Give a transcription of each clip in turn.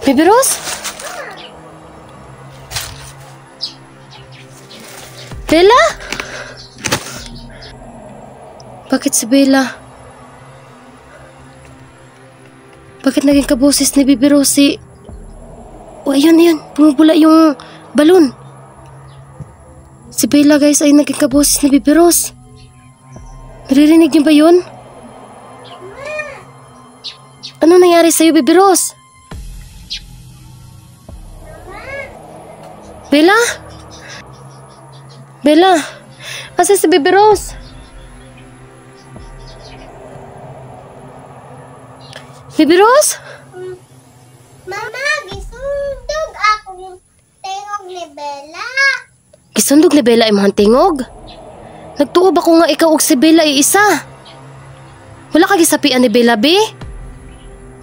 Baby Rose? Bella? Bakit si Bella? Bakit naging kaboses ni Baby Rose? Oh, ayun. Bumubula yung balon. Si Bella, guys, ay naging kaboses ni Baby Rose. Naririnig niyo ba yun? Ano nangyari sa'yo, Baby Rose? Bella? Bella? Asa si Baby Rose? Baby Rose? Mama, gisundog akong tingog ni Bella. Gisundog ni Bella imong tingog? Nagtuo ba ko nga ikaw og si Bella ay isa? Wala ka gisapian ni Bella, be?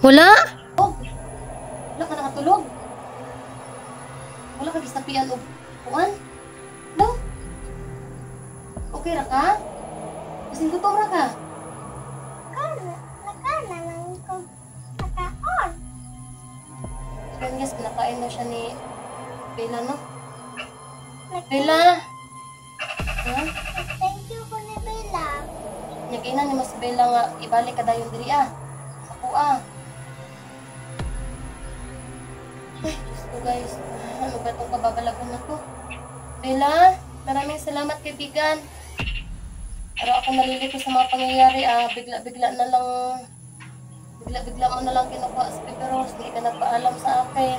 Wala? Wala ka nakatulog? Wala ka gisapian og kuan? No? Okay ra ka? Kasing gutom ra ka? Nakana lang ko nakaon. Kaya guys, pinakain na siya ni Bella, no? Bella! Ha? Thank you ko ni Bella. Nagkainan ni Mas Bella nga ibalik ka dayon diri sa kuha. Ay, Diyos ko guys. Ano ba itong kababalagan na to? Bella, maraming salamat kaibigan. Pero ako nalilito sa mga pangyayari. Bigla mo na lang kinukuha sa Baby Rose. Hindi ka nagpaalam sa akin.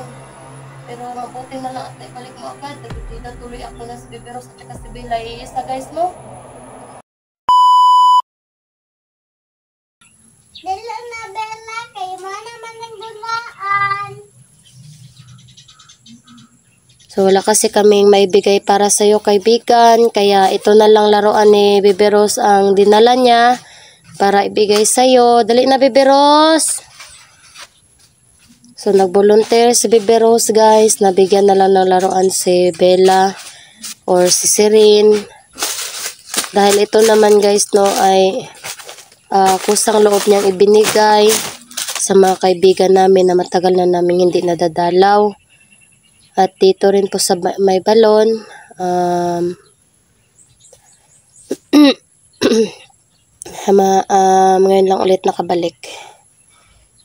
Pero mabuti na lang at naibalik mo agad. Nagtitida tuloy ako na sa Baby Rose at saka si Bella. Iisa guys, no? Dila na Bella, kayo mo naman ng gulaan. So wala kasi kaming maibigay para sa iyo kaibigan, kaya ito na lang laruan ni Baby Rose ang dinala niya para ibigay sa iyo. Dali na Baby Rose. So nag-volunteer si Baby Rose guys, nabigyan na lang ng laruan si Bella or si Serene. Dahil ito naman guys no ay kusang loob niyang ibinigay sa mga kaibigan namin na matagal na namin hindi nadadalaw. At dito rin po sa may balon, ngayon lang ulit nakabalik.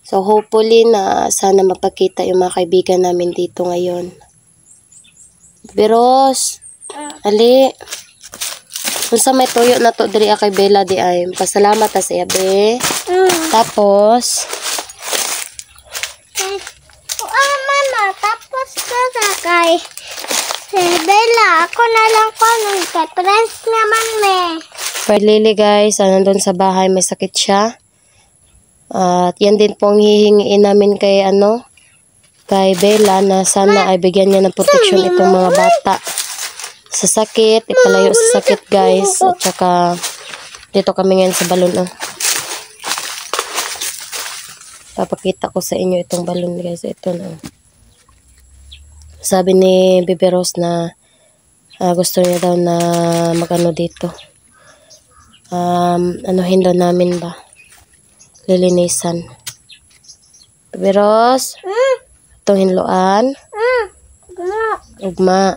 So hopefully na sana mapakita yung mga kaibigan namin dito ngayon. Baby Rose, ali. Kung sa may tuyo na to diri kay Bella di ay pasalamat sa iya be. Tapos Mama, tapos ka kay si Bella. Ako na lang ko nung kay Prince naman Fred Lily guys, nandun sa bahay may sakit siya. At yan din po ang hihingiin namin kay kay Bella na sana ay bigyan niya ng proteksyon itong mga bata. Sa sakit, ipalayo sa sakit guys. At saka dito kami ngayon sa balon. Papakita ko sa inyo itong balon guys. Ito na. Sabi ni Baby Rose na gusto niya daw na magano dito. Anuhin daw namin ba? Lilinisan. Baby Rose? Itong hinluan? Ugma.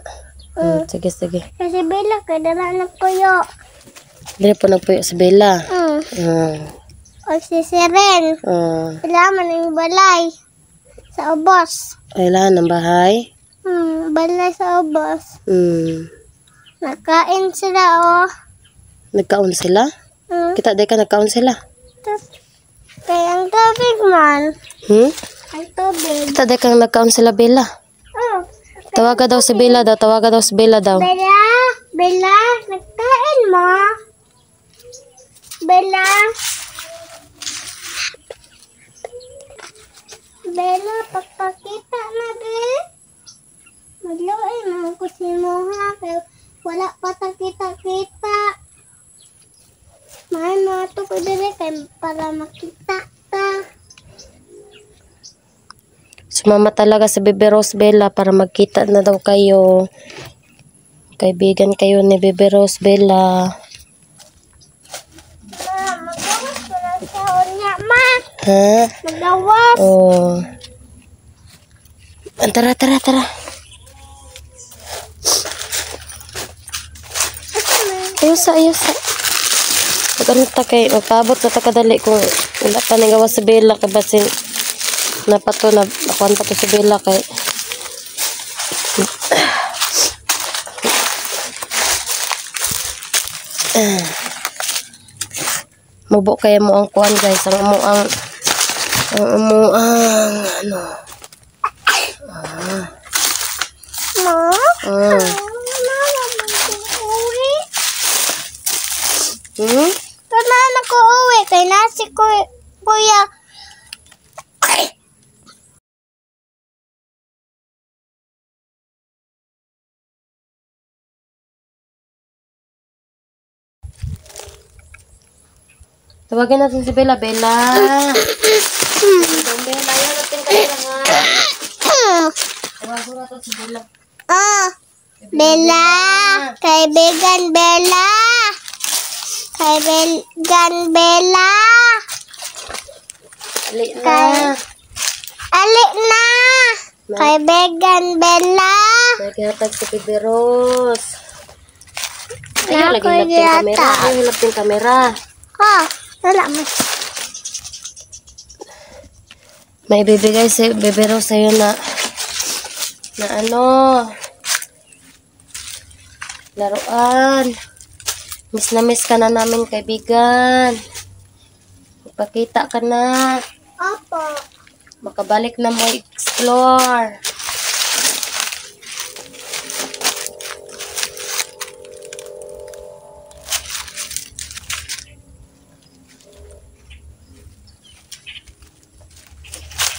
Sige. Kasi Bella, kadala nagpuyo. Dili po nagpuyo si Bella. O si Serene. Kailangan ng balay sa ubos. Kailangan ng bahay? Balay sa ubos. Nakain sila Nagkaon sila? Kita day ka nagkaon sila? Kaya ang tubig man. Ang tubig. Kita day kang nagkaon sila Bella? Tawaga daw si Bella daw. Bella, nagkain mo? Bella, pagpakita na din. Magluoy mo ko si Moha. Wala pa ta kita-kita. May mga to ko dire kay para makita ta. Sumama talaga sa Baby Rose Bella para magkita na daw kayo. Kaibigan kayo ni Baby Rose Bella. Magawas ko na sa unya, ma. Ha? Magawas. Oh. Tara, tara, tara. Ayusa, ayusa. Pag-ano ta kay, magpaabot na ta kadali kung wala pa nagawa si Bella kay basin napato na akuan pa to si Bella kay mubo kaya mo ang kuan guys, ang mo ang ano Kailan ako uwi? Kay nasi kuya. Tawagin natin si Bella. Bella, Bella, yan natin kanila nga. Tawagin natin si Bella. Bella, kaibigan Bella. Kaibigan Bella. Ali na. Ali na. Kaibigan Bella. Naghatag si Bebe Rose. Ayaw, lagi Ako hilap yung yata. kamera. Ayaw, hilap yung kamera. Wala mo. May ibibigay si Bebe Rose sa'yo na ano, laruan. Miss na miss ka na namin, kaibigan. Magpakita ka na. Opo. Makabalik na mo explore.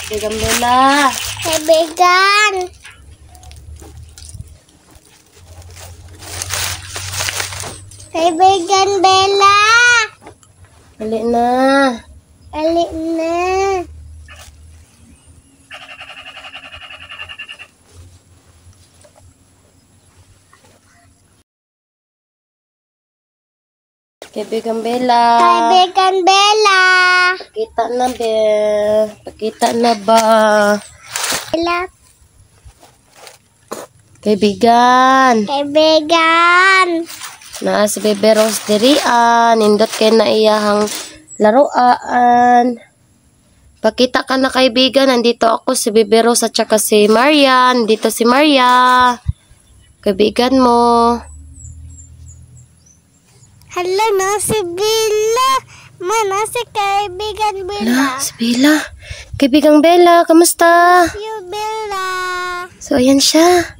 Kaibigan Bella. Kaibigan. Kaibigan Bella. Ali na. Ali na. Kaibigan Bella. Kaibigan Bella. Pakita na, be. Pakita na ba? Bella. Kaibigan. Kaibigan. Naa si Bebe Rose dirian. Nindot kay na iyahang laruan. Pakita ka na, kaibigan. Nandito ako, si Bebe Rose at saka si Maria. Nandito si Maria. Kaibigan mo. Hala na si Bella. Mana si kaibigan Bella. Si Bella. Kaibigang Bella, kamusta? You Bella. So, ayan siya.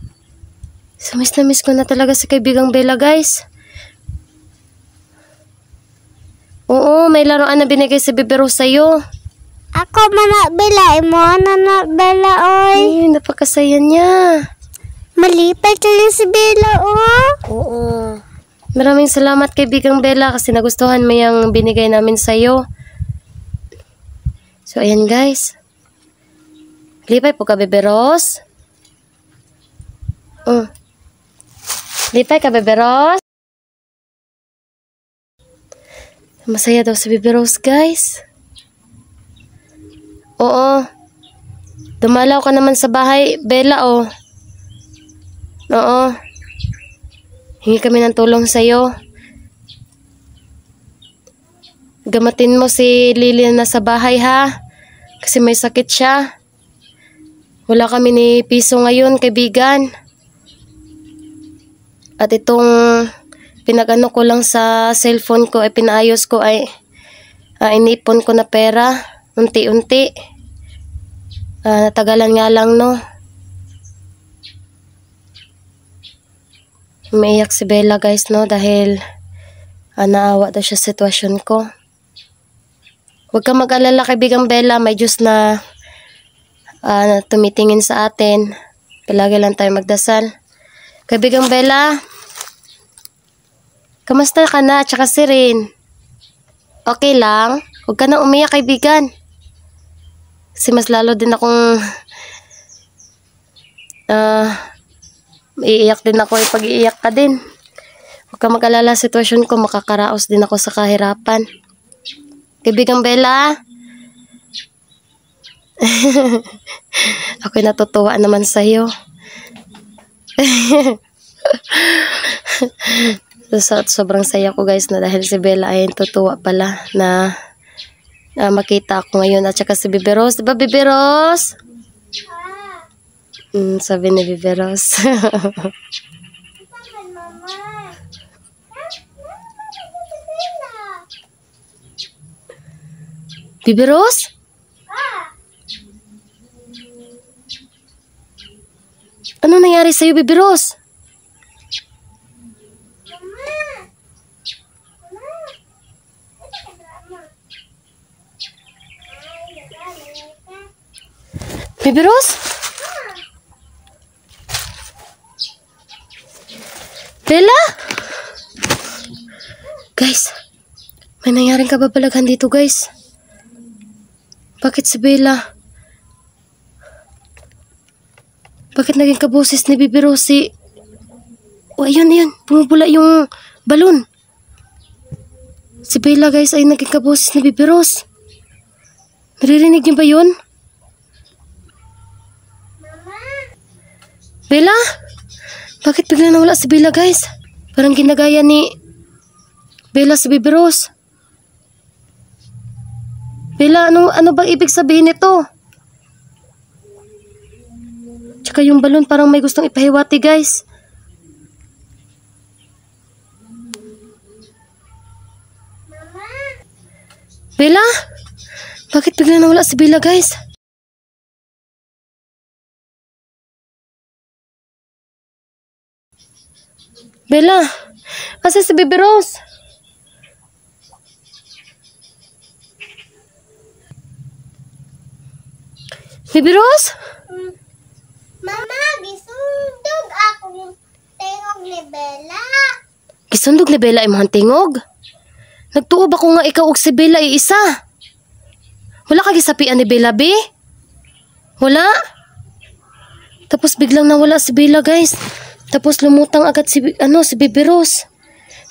So, miss na miss ko na talaga si kaibigang Bella, guys. Oo, may laruan na binigay si Bebe Rose sa'yo. Ako mana Bella. Imo na Bella oy. Ay, napakasaya niya. Malipay tuloy si Bella Oo. Maraming salamat, kaibigang Bella, kasi nagustuhan mo yung binigay namin sa'yo. So, ayan, guys. Lipay po ka, Bebe Rose. Lipay ka, Bebe Rose. Masaya daw si Bebe Rose, guys. Oo. Dumalaw ka naman sa bahay, Bella, Oo. Hingi kami ng tulong sa'yo. Gamatin mo si Lily na sa bahay, ha? Kasi may sakit siya. Wala kami ni piso ngayon, kaibigan. At itong pinag-ano ko lang sa cellphone ko, ay pinaayos ko, ay inipon ko na pera. Unti-unti. Natagalan nga lang, no? Umiiyak si Bella, guys, no? Dahil naawa daw siya sa sitwasyon ko. Huwag kang mag-alala, kaibigang Bella. May Diyos na tumitingin sa atin. Palagi lang tayo magdasal. Kaibigang Bella, kamusta ka na? Tsaka si Rin. Okay lang? Huwag ka na umiyak, kaibigan. Kasi mas lalo din akong iiyak din ako, pag-iiyak ka din. Huwag ka mag-alala, sitwasyon ko, makakaraos din ako sa kahirapan. Kaibigang Bella. Ako'y natutuwa naman sa'yo. Sobrang saya ko guys na dahil si Bella ay tutuwa pala na makita ako ngayon at saka si Bibi Rose. Diba Bibi Rose? Sabi ni Bibi Rose. Bibi Rose? Ano nangyari sa'yo, Bibi Rose? Bibi Rose? Bella? Guys, may nangyaring kababalaghan dito guys. Bakit si Bella? Bakit naging kaboses ni Bibi Rose? Oh, ayun. Bumubula yung balon. Si Bella guys ay naging kaboses ni Bibi Rose. Naririnig niyo ba yun? Bella? Bakit bigla nawala si Bella guys? Parang ginagaya ni Bella si Bibi Rose. Bella, ano bang ibig sabihin nito? Tsaka yung balon parang may gustong ipahiwati guys. Mama? Bella? Bakit bigla nawala si Bella guys? Bella, asa si Bibi Rose? Bibi Rose? Mama, gisundog akong tingog ni Bella. Gisundog ni Bella imong tingog? Nagtuob ako nga ikaw og si Bella ay isa. Wala ka gisapian ni Bella, be? Wala? Tapos biglang nawala si Bella, guys. Tapos lumutang agad si Bibi Rose.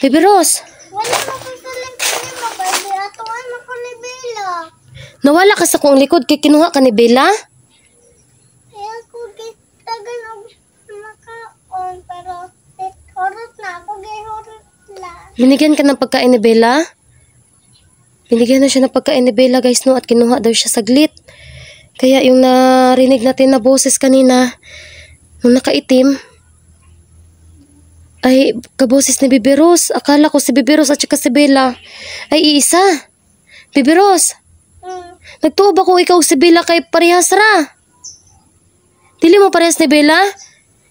Bibi Rose? Wala mo ko sa likod mo, baby. Atuan ako ni Bella. Nawala ka sa kong likod kay kinuha ka ni Bella? Kaya ako gitagan og makaon, pero horot na ako, gihorot lang. Binigyan ka ng pagkain ni Bella? Binigyan na siya ng pagkain ni Bella, guys, no? At kinuha daw siya saglit. Kaya yung narinig natin na boses kanina, nung nakaitim, ay kaboses ni Bibi Rose. Akala ko si Bibi Rose at saka si Bella ay iisa. Bibi Rose, nagtuob ako ikaw si Bella kay parehas ra. Dili mo parehas ni Bella?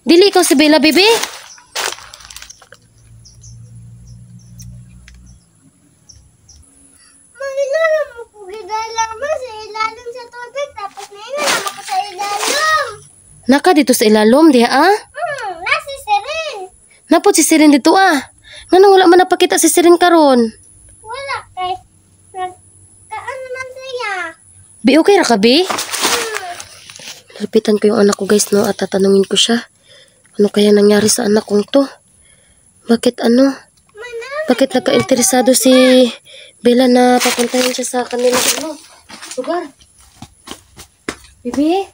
Dili ikaw si Bella, Bibi? Magilalam mo ko gidalam mo sa ilalim sa tubig, tapos naingan naman ko sa ilalim. Naka dito sa ilalom, diha ah? Nasi Sirin. Napot si Sirin dito ah. Nga nang wala man napakita si Sirin karon. Wala kay kaan naman siya. Bi, okay ra ka, Bi? Lapitan ko yung anak ko, guys, no? At tatanungin ko siya. Ano kaya nangyari sa anak kong to? Bakit Bakit nagka-interesado si Bella na papuntahin siya sa kanila lugar? Bibi?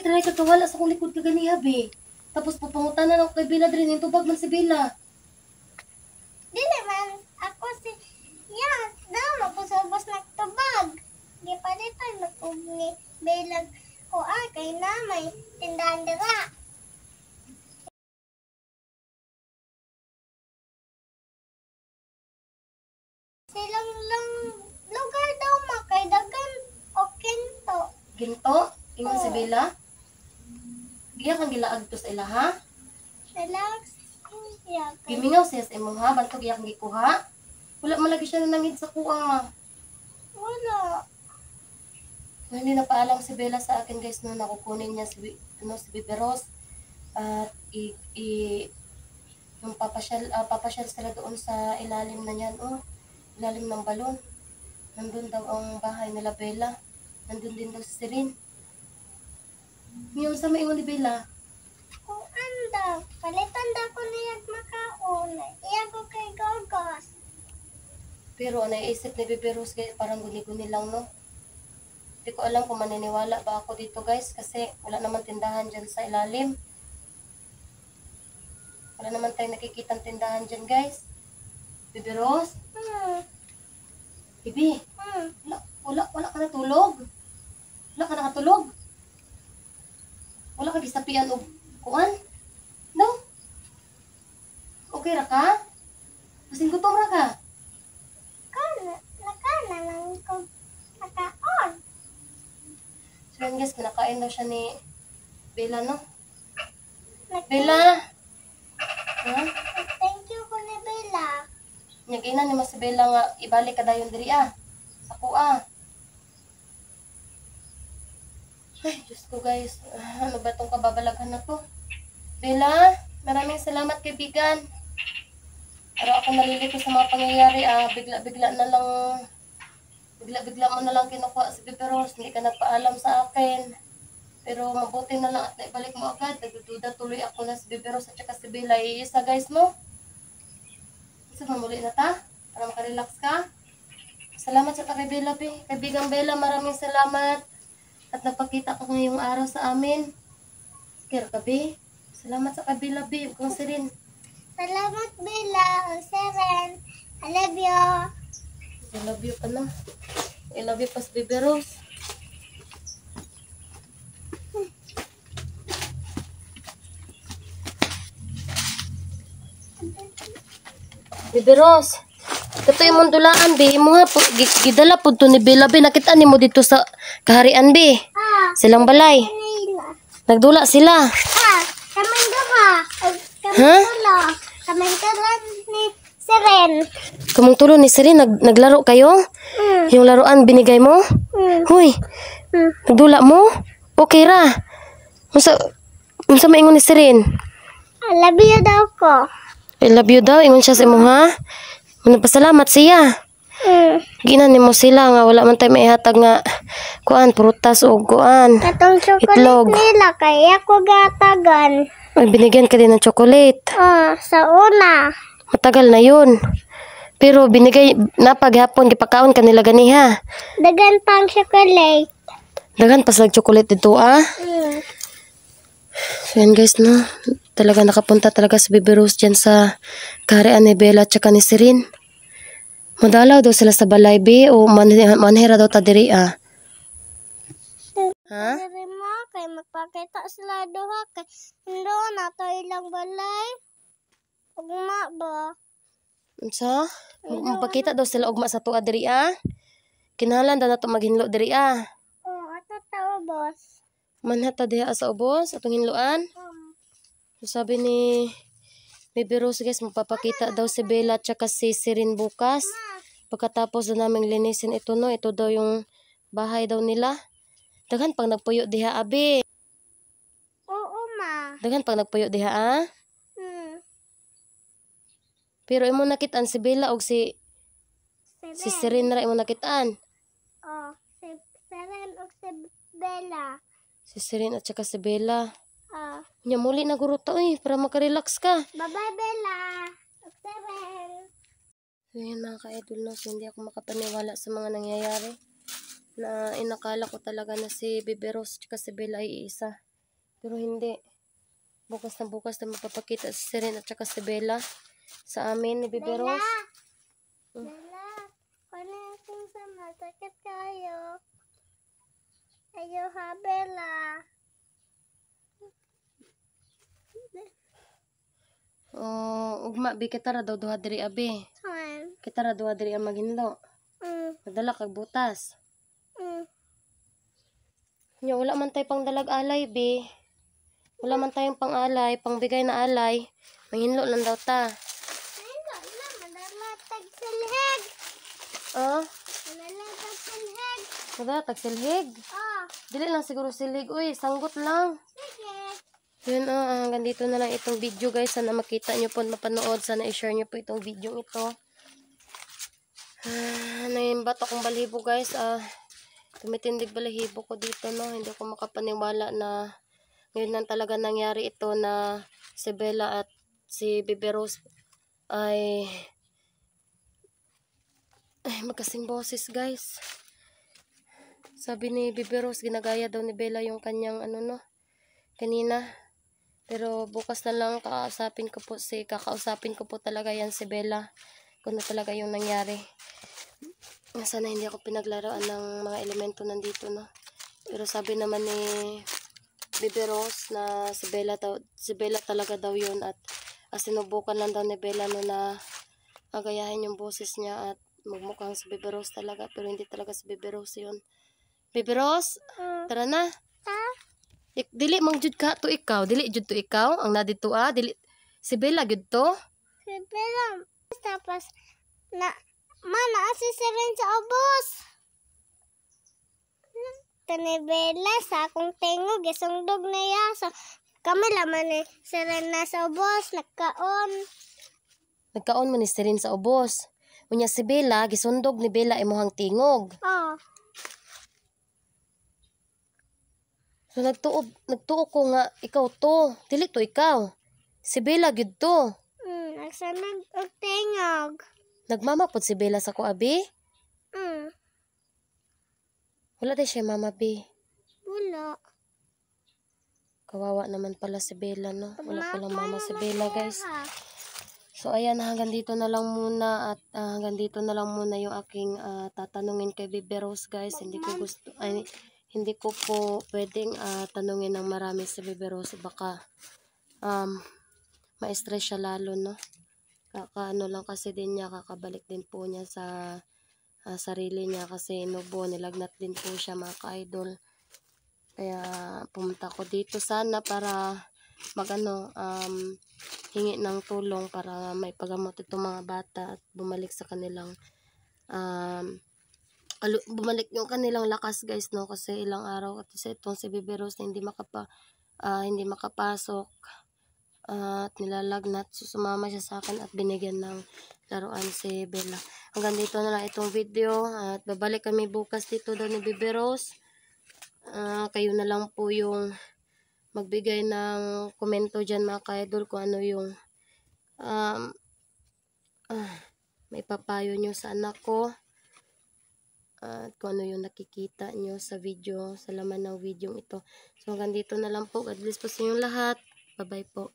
Try ka kawala sa kong likod ka ganiha, Bi. Tapos papangutan na ako kay Bella drin. Yung tubag man si Bella. Di naman ako si yan. Daw mapusubos na tubag. Di pa dito ni Belag ko kay namay tindahan dira. Silang lang lugar daw makay dagan o kinto. Ginto? Ingon si Bella? Giya kang gilaag to sa ila, ha? Relax. Gimingaw siya sa imong, ha? Bantog giya kang gikuha? Wala malagi siya nanangid sa kuha. Wala. Hindi napaalam si Bella sa akin, guys, no, nakukunin niya si Bibi Rose. At yung papasyal sila doon sa ilalim na yan, ilalim ng balon. Nandun daw ang bahay nila Bella. Nandun din daw si Sirin. Ngayon sa maingon ni Bella? Kung anda, palitan daw ko niyag makaon. Iya ko kay Gogos. Pero naisip ni Bibi Rose, guys, parang guni-guni lang, no? Hindi ko alam kung maniniwala ba ako dito guys kasi wala naman tindahan dyan sa ilalim. Wala naman tayong nakikitang tindahan dyan guys. Bibi Rose? Bibi? Wala ka natulog? Wala ka nakatulog? Wala ka gisapian o kuan? No? Okay ra ka? Kasing gutom ra ka? Nakana lang ko nakaon. So yan guys, kinakain daw siya ni Bella, no? Bella! Ha? Thank you ko ni Bella. Nyag-ina ni mas si Bella nga ibalik ka dayon diri sa kuha. Ay, Diyos ko guys. Ano ba itong kababalaghan na to? Bella, maraming salamat kaibigan. Pero ako nalilito sa mga pangyayari. Bigla-bigla mo na lang kinukuha si Bibi Rose. Hindi ka nagpaalam sa akin. Pero mabuti na lang at naibalik mo agad. Nagdududa tuloy ako na si Bibi Rose at saka si Bella. Iisa guys, no? Isa mamuli na ta? Para makarelax ka? Salamat sa kay Bella, kaibigang Bella. Maraming salamat. At napakita ka ngayong araw sa amin. Kira ka, Be. Salamat sa kay Bella, Be. Kung si Rin. Salamat Bella. Ang Seren. I love you. I love you pa na. I love you pa si Bibi Rose. Bibi Rose. Kato yung mundulaan, Be. Imo nga, gidala po to ni Bella, Be. Nakita ni mo dito sa kaharian, Be. Silang balay. Nila. Nagdula sila. Kamay duha. Ha? Kamay duha ni Seren. Kamong tulo ni Siri, naglaro kayo? Yung laruan binigay mo? Huy, nagdula mo? Okay ra. Unsa maingon ni Sirin? I love you daw ko. I love you daw, ingon siya sa imo ha? Nagpasalamat siya. Ginan nimo sila nga wala man tay maihatag nga kuan prutas o kuan. Katong chocolate Itlog. nila kaya ko gatagan. Ay, binigyan ka din ng chocolate. Sa una. Matagal na yun. Pero binigay na paghapon gipakaon kanila ganiha. Dagan pang chocolate. Dagan pas nag-chocolate dito So yan guys, no. Talaga nakapunta talaga si Bibi Rose dyan sa kaharian ni Bella at saka ni Sirin. Madalaw daw sila sa balay, Be, o manhira daw ta diri Ha? Diri mo kay magpakita sila duha kay hindi na to ilang balay. Ugma ba? Unsa? Magpakita daw sila ugma sa tuwa diri Kinahanglan daw nato maghinlo diri Ato tao boss. Manhata diha sa ubos atong hinluan. So, sabi ni Bibi Rose guys, magpapakita daw si Bella at saka si Sirin bukas. Pagkatapos na naming linisin ito, no. Ito daw yung bahay daw nila. Daghan pang nagpuyo diha, Abi. Oo ma. Daghan pang nagpuyo diha, Pero imo nakitaan si Bella og si Sirin ra imo nakitaan. Si Seren o si Bella. Si Sirin at saka si Bella. Nya muli na guro ta para makarelax ka. Bye-bye Bella. O Seren. So yun mga ka-idol, no. So hindi ako makapaniwala sa mga nangyayari. Na inakala ko talaga na si Bibi Rose at si Bella ay isa. Pero hindi. Bukas na magpapakita si Sirin at saka si Bella sa amin ni Bibi Rose. Bella, kung kung sa masakit kayo. Ayo ha, Bella. Ugma, Bi, kita ra daw duha diri, Abi. Kita ra duha diri ang maghinlo. Madala kag butas. Nya wala man tay pang dalag alay, Bi. Wala man tayong pang alay, pang bigay na alay. Manghinlo lang daw ta. Madalatag silhig. Madalatag silhig. Madalatag silhig? Dili lang siguro silhig. Uy, sanggot lang. Sige. Yun, hanggang dito na lang itong video guys. Sana makita nyo po, mapanood. Sana i-share nyo po itong video ito. Naimbat akong balahibo guys. Tumitindig balahibo ko dito, no. Hindi ko makapaniwala na ngayon lang talaga nangyari ito na si Bella at si Bibi Rose ay magkasing boses guys. Sabi ni Bibi Rose, ginagaya daw ni Bella yung kanyang ano no, kanina. Pero bukas na lang kakausapin ko po talaga yan si Bella. Kung na talaga yung nangyari. Sana hindi ako pinaglaruan ng mga elemento nandito no. Pero sabi naman ni Bibi Rose na si Bella talaga daw yun at sinubukan lang daw ni Bella no na agayahin yung boses niya at magmukhang si Bibi Rose talaga pero hindi talaga si Bibi Rose yun. Bibi Rose, tara na. Dili mang jud ka to ikaw, dili jud to ikaw ang nadito dili si Bella jud to. Si Bella. Tapos, mana si Siren sa ubos. Tani Bella, sa akong tingog, isungdog na ya. So, kami laman ni Siren na sa ubos, nagkaon. Nagkaon mo ni Sirin sa ubos. Unya si Bella, gisundog ni Bella imuhang tingog. Oh. So nagtuo ko nga ikaw to. Dili to ikaw. Si Bella gyud to. Nagsanag og tingog. Nagmama pod si Bella sa ko abi? Wala din siya mama bi. Wala. Kawawa naman pala si Bella no. Wala palang mama si Bella guys. So ayan, hanggang dito na lang muna at hanggang dito na lang muna yung aking tatanungin kay Bibi Rose guys. Hindi ko po pwedeng tanungin ng marami si Bibi Rose. Baka ma-stress siya lalo no. Kakaano lang kasi din niya, kakabalik din po niya sa sarili niya kasi inubo, nilagnat din po siya mga ka-idol. Kaya pumunta ko dito sana para hingi ng tulong para may pagamot itong mga bata at bumalik sa kanilang bumalik yung kanilang lakas guys no, kasi ilang araw at itong si Bibi Rose na hindi makapasok at nilalagnat. So sumama siya sa akin at binigyan ng laruan si Bella. Hanggang dito na lang itong video at babalik kami bukas dito daw ni Bibi Rose. Kayo na lang po yung magbigay ng komento dyan mga ka-idol kung ano yung may papayo nyo sa anak ko at kung ano yung nakikita nyo sa video, sa laman ng video ito. So hanggang dito na lang po. God bless po sa inyong lahat. Bye bye po.